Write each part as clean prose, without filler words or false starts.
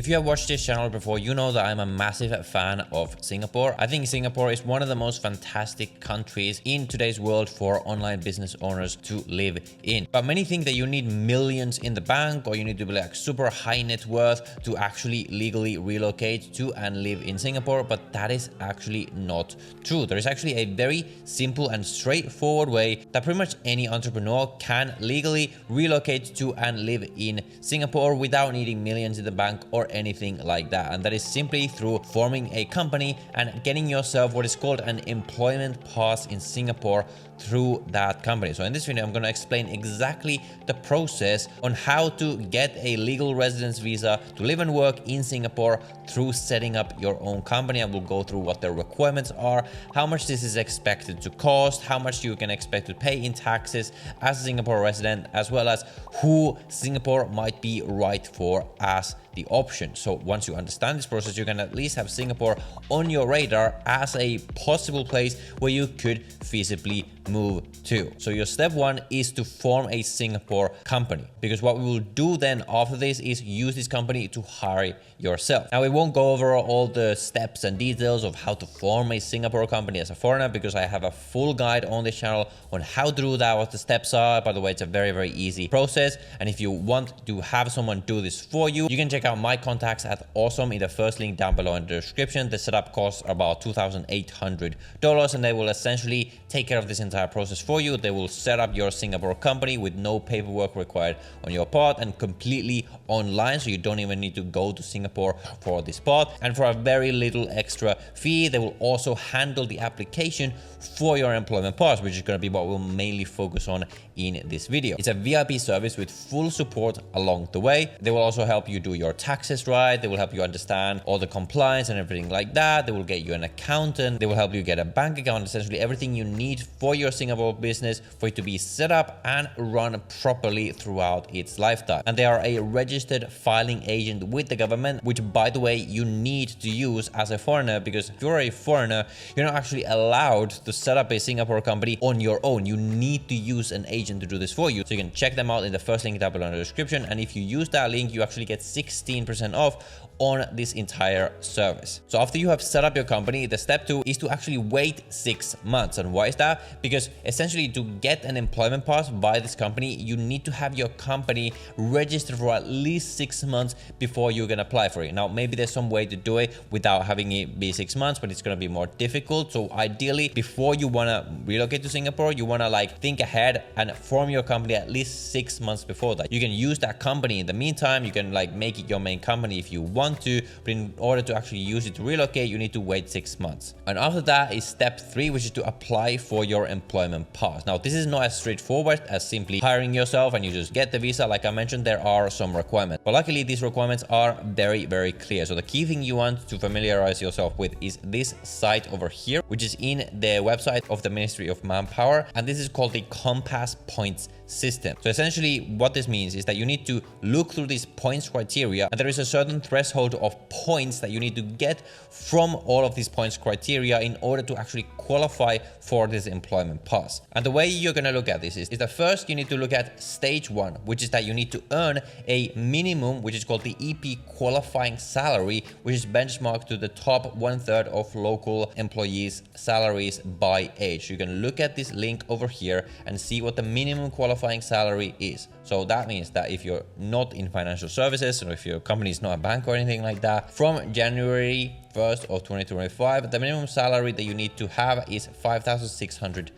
If you have watched this channel before, you know that I'm a massive fan of Singapore. I think Singapore is one of the most fantastic countries in today's world for online business owners to live in. But many think that you need millions in the bank or you need to be like super high net worth to actually legally relocate to and live in Singapore, but that is actually not true. There is actually a very simple and straightforward way that pretty much any entrepreneur can legally relocate to and live in Singapore without needing millions in the bank or anything like that. And that is simply through forming a company and getting yourself what is called an employment pass in Singapore through that company. So in this video, I'm going to explain exactly the process on how to get a legal residence visa to live and work in Singapore through setting up your own company. I will go through what the requirements are, how much this is expected to cost, how much you can expect to pay in taxes as a Singapore resident, as well as who Singapore might be right for as the option. So once you understand this process, you can at least have Singapore on your radar as a possible place where you could feasibly move to. So your step one is to form a Singapore company, because what we will do then after this is use this company to hire yourself. Now, we won't go over all the steps and details of how to form a Singapore company as a foreigner, because I have a full guide on this channel on how to do that, what the steps are. By the way, it's a very, very easy process. And if you want to have someone do this for you, you can check out my contacts at Awesome in the first link down below in the description. The setup costs about $2,800, and they will essentially take care of this entire process for you. They will set up your Singapore company with no paperwork required on your part and completely online, so you don't even need to go to Singapore for this part. And for a very little extra fee, they will also handle the application for your employment pass, which is going to be what we'll mainly focus on in this video. It's a VIP service with full support along the way. They will also help you do your taxes right. They will help you understand all the compliance and everything like that. They will get you an accountant. They will help you get a bank account, essentially everything you need for your Singapore business for it to be set up and run properly throughout its lifetime. And they are a registered filing agent with the government, which, by the way, you need to use as a foreigner, because if you're a foreigner, you're not actually allowed to set up a Singapore company on your own. You need to use an agent to do this for you. So you can check them out in the first link down below in the description. And if you use that link, you actually get 16% off on this entire service. So after you have set up your company, the step two is to actually wait 6 months. And why is that? Because essentially, to get an employment pass by this company, you need to have your company registered for at least 6 months before you can apply for it. Now, maybe there's some way to do it without having it be 6 months, but it's going to be more difficult. So ideally, before you want to relocate to Singapore, you want to like think ahead and form your company at least 6 months before that. You can use that company in the meantime. You can like make it your main company if you want to, but in order to actually use it to relocate, you need to wait 6 months. And after that is step 3, which is to apply for your employment pass. Now, this is not as straightforward as simply hiring yourself and you just get the visa. Like I mentioned, there are some requirements, but luckily these requirements are very, very clear. So the key thing you want to familiarize yourself with is this site over here, which is in the website of the Ministry of Manpower, and this is called the Compass Points system. So essentially what this means is that you need to look through these points criteria, and there is a certain threshold of points that you need to get from all of these points criteria in order to actually qualify for this employment pass. And the way you're going to look at this is that first you need to look at stage 1, which is that you need to earn a minimum, which is called the EP qualifying salary, which is benchmarked to the top 1/3 of local employees' salaries by age. You can look at this link over here and see what the minimum qualifying salary is. So that means that if you're not in financial services, or if your company is not a bank or anything like that, from January 1st of 2025, the minimum salary that you need to have is $5,600.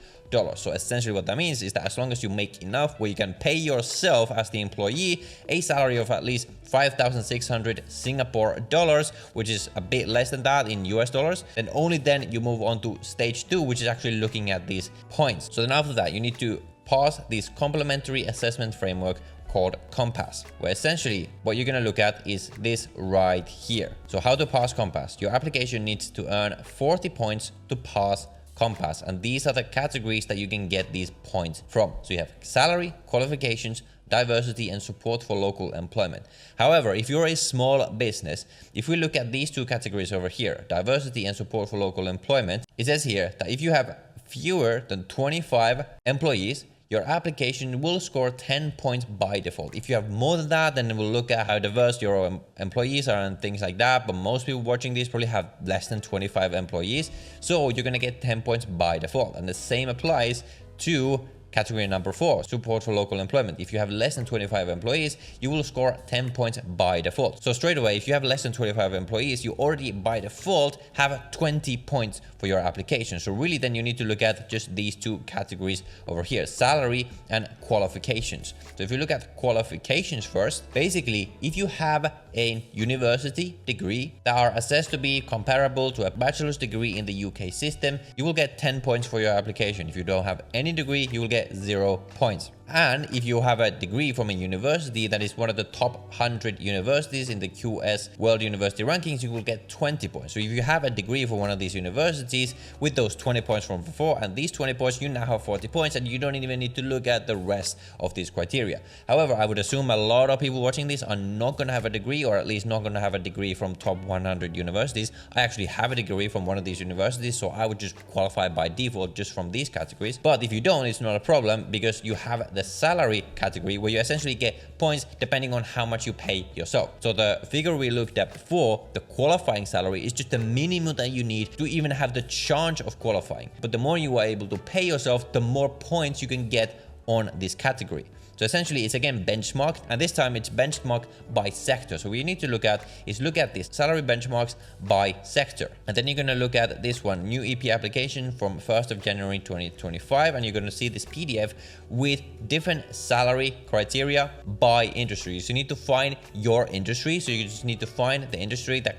So essentially what that means is that as long as you make enough where you can pay yourself as the employee a salary of at least 5,600 Singapore dollars, which is a bit less than that in US dollars, then only then you move on to stage 2, which is actually looking at these points. So then after that, you need to pass this complementary assessment framework called Compass, where essentially what you're going to look at is this right here. So how to pass Compass? Your application needs to earn 40 points to pass Compass, and these are the categories that you can get these points from. So you have salary, qualifications, diversity, and support for local employment. However, if you're a small business, if we look at these two categories over here, diversity and support for local employment, it says here that if you have fewer than 25 employees, your application will score 10 points by default. If you have more than that, then we'll look at how diverse your employees are and things like that. But most people watching this probably have less than 25 employees. So you're going to get 10 points by default. And the same applies to category number 4, support for local employment. If you have less than 25 employees, you will score 10 points by default. So straight away, if you have less than 25 employees, you already by default have 20 points for your application. So really then you need to look at just these two categories over here, salary and qualifications. So if you look at qualifications first, basically if you have a university degree that are assessed to be comparable to a bachelor's degree in the UK system, you will get 10 points for your application. If you don't have any degree, you will get 0 points. And if you have a degree from a university that is one of the top 100 universities in the QS World University Rankings, you will get 20 points. So if you have a degree from one of these universities with those 20 points from before and these 20 points, you now have 40 points and you don't even need to look at the rest of these criteria. However, I would assume a lot of people watching this are not going to have a degree, or at least not going to have a degree from top 100 universities. I actually have a degree from one of these universities, so I would just qualify by default just from these categories. But if you don't, it's not a problem because you have the salary category where you essentially get points depending on how much you pay yourself. So the figure we looked at before, the qualifying salary, is just the minimum that you need to even have the chance of qualifying. But the more you are able to pay yourself, the more points you can get on this category. So essentially it's again benchmarked, and this time it's benchmarked by sector. So what you need to look at is this salary benchmarks by sector. And then you're going to look at this one, new EP application from 1st of January 2025, and you're going to see this PDF with different salary criteria by industry. So you need to find your industry. So you just need to find the industry that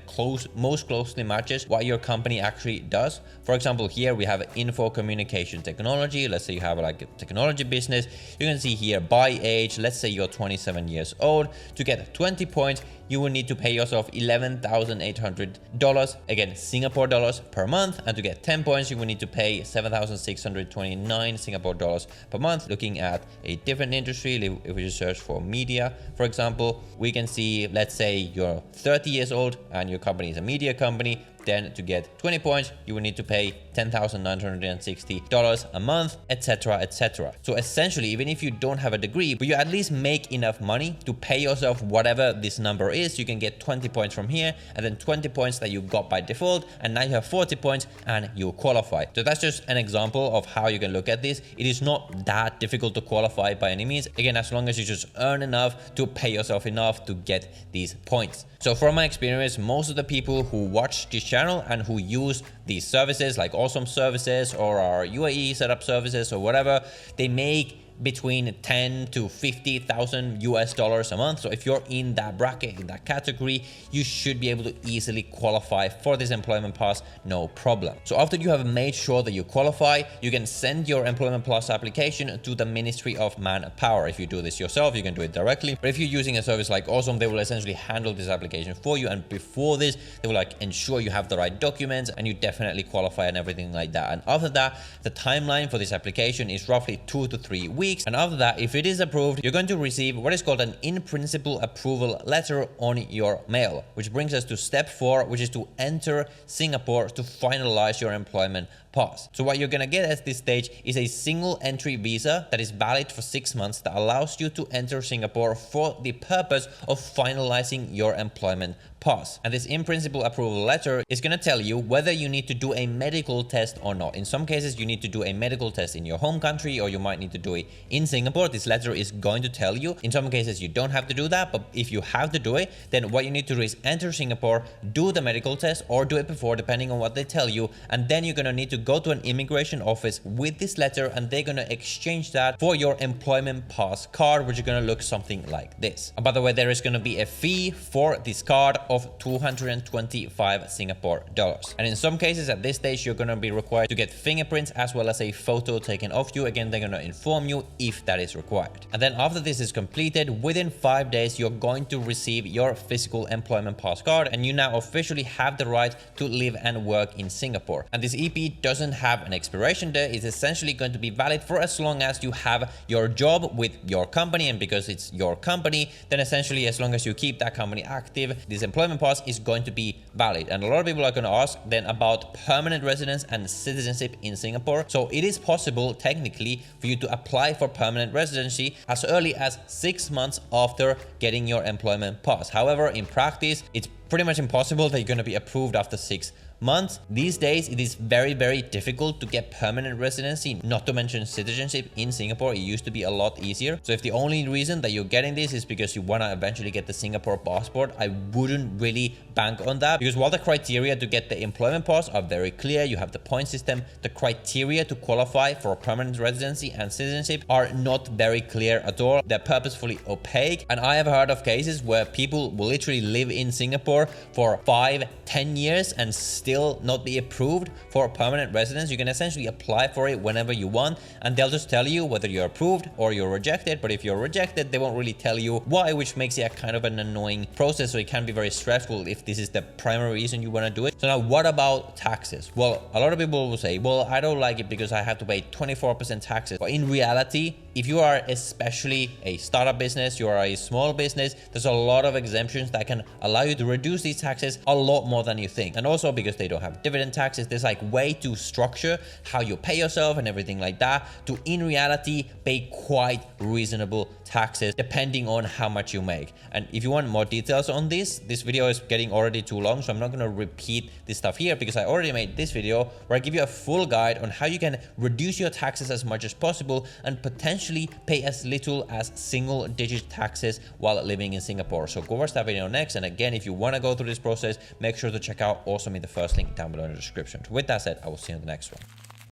most closely matches what your company actually does. For example, here we have info communication technology. Let's say you have like a technology business. You can see here by age, let's say you're 27 years old. To get 20 points, you will need to pay yourself $11,800, again, Singapore dollars per month. And to get 10 points, you will need to pay 7,629 Singapore dollars per month. Looking at a different industry, if we just search for media, for example, we can see, let's say you're 30 years old and your company is a media company. Then to get 20 points, you will need to pay $10,960 a month, etc., etc. So essentially, even if you don't have a degree, but you at least make enough money to pay yourself whatever this number is, you can get 20 points from here, and then 20 points that you got by default, and now you have 40 points and you qualify. So that's just an example of how you can look at this. It is not that difficult to qualify by any means. Again, as long as you just earn enough to pay yourself enough to get these points. So from my experience, most of the people who watch this channel and who use these services like Awesome Services or our UAE setup services or whatever, they make between 10 to 50,000 US dollars a month. So if you're in that bracket, in that category, you should be able to easily qualify for this employment pass, no problem. So after you have made sure that you qualify, you can send your employment plus application to the Ministry of Manpower. If you do this yourself, you can do it directly. But if you're using a service like Awesome, they will essentially handle this application for you. And before this, they will like ensure you have the right documents and you definitely qualify and everything like that. And after that, the timeline for this application is roughly 2 to 3 weeks. And after that, if it is approved, you're going to receive what is called an in-principle approval letter on your mail, which brings us to step 4, which is to enter Singapore to finalize your employment pass. So what you're going to get at this stage is a single entry visa that is valid for 6 months that allows you to enter Singapore for the purpose of finalizing your employment pass. And this in-principle approval letter is going to tell you whether you need to do a medical test or not. In some cases, you need to do a medical test in your home country, or you might need to do it in Singapore. This letter is going to tell you. In some cases, you don't have to do that, but if you have to do it, then what you need to do is enter Singapore, do the medical test, or do it before, depending on what they tell you. And then you're going to need to go to an immigration office with this letter, and they're going to exchange that for your employment pass card, which is going to look something like this. And by the way, there is going to be a fee for this card of 225 Singapore dollars. And in some cases at this stage, you're going to be required to get fingerprints as well as a photo taken of you. Again, they're going to inform you if that is required. And then after this is completed, within 5 days, you're going to receive your physical employment pass card, and you now officially have the right to live and work in Singapore. And this EP does doesn't have an expiration date. It's essentially going to be valid for as long as you have your job with your company, and because it's your company, then essentially as long as you keep that company active, this employment pass is going to be valid. And a lot of people are going to ask then about permanent residence and citizenship in Singapore. So it is possible technically for you to apply for permanent residency as early as 6 months after getting your employment pass. However, in practice, it's pretty much impossible that you're going to be approved after 6 months. These days, it is very, very difficult to get permanent residency, not to mention citizenship in Singapore. It used to be a lot easier. So if the only reason that you're getting this is because you want to eventually get the Singapore passport, I wouldn't really bank on that, because while the criteria to get the employment pass are very clear, you have the point system, the criteria to qualify for permanent residency and citizenship are not very clear at all. They're purposefully opaque. And I have heard of cases where people will literally live in Singapore for 5-10 years and still not be approved for permanent residence. You can essentially apply for it whenever you want, and they'll just tell you whether you're approved or you're rejected. But if you're rejected, they won't really tell you why, which makes it a kind of an annoying process. So it can be very stressful if this is the primary reason you want to do it. So now, what about taxes? Well, a lot of people will say, well, I don't like it because I have to pay 24% taxes. But in reality, if you are especially a startup business, you are a small business, there's a lot of exemptions that can allow you to reduce these taxes a lot more than you think. And also because they don't have dividend taxes, there's like way to structure how you pay yourself and everything like that to in reality pay quite reasonable taxes depending on how much you make. And if you want more details on this video is getting already too long, so I'm not going to repeat this stuff here because I already made this video where I give you a full guide on how you can reduce your taxes as much as possible and potentially pay as little as single-digit taxes while living in Singapore. So go watch that video next. And again, if you want to go through this process, make sure to check out also the first link down below in the description. With that said, I will see you in the next one.